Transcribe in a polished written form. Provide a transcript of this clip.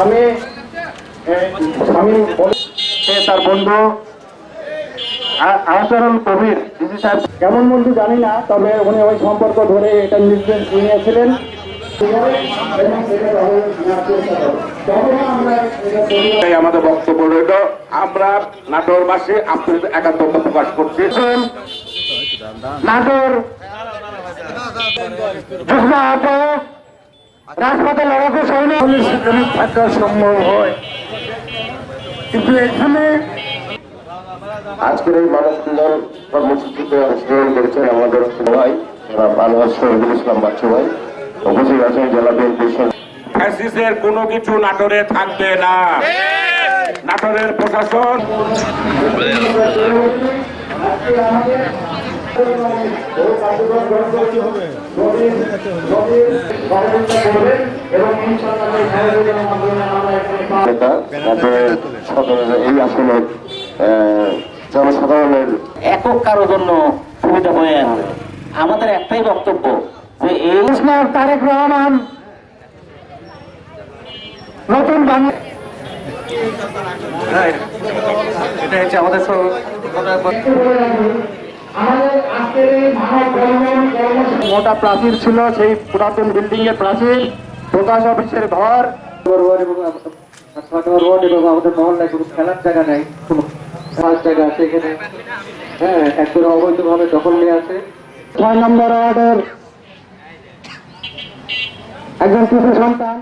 আমি তার বন্ধু আহসানুল কবির ডিসি সাহেব কেমন বন্ধু জানি না, তবে উনি ওই সম্পর্ক ধরে এটা নির্দেশ নিয়েছিলেন। আমাদের বক্তব্য রইল, আমরা নাটোরবাসী আপনাদের একাত্মতা প্রকাশ করছি। নাটোর রাজপথে লড়াকু সৈনিক সেখানে থাকা সম্ভব হয়, কিন্তু এখানে আজকের এই মানববন্ধন কর্মসূচিতে অংশগ্রহণ করেছেন আমাদের ভাই আলহাজ শহীদুল ইসলাম বাচ্চু ভাই, উপস্থিত আছেন জেলা বিএনপির ফ্যাসিস্টের কোনো কিছু নাটোরে থাকবে না। নাটোরের প্রশাসন এই আসলে জনসাধারণের একক কারোর জন্য সুবিধা হয়ে আছে। আমাদের একটাই বক্তব্য যে এই তারেক রহমান নতুন বাংলা এটা হচ্ছে আমাদের মোটা প্রাচীর ছিল, সেই পুরাতন বিল্ডিং এর প্রাচীর, প্রকাশ অফিসের ঘর এবং আমাদের মহল্লায় কোনো খেলার জায়গা নেই, কোনো খেলার জায়গা আছে এখানে। হ্যাঁ, একজন অবৈধভাবে দখল নিয়ে আছে। 6 নম্বর ওয়ার্ডের একজন শিশু সন্তান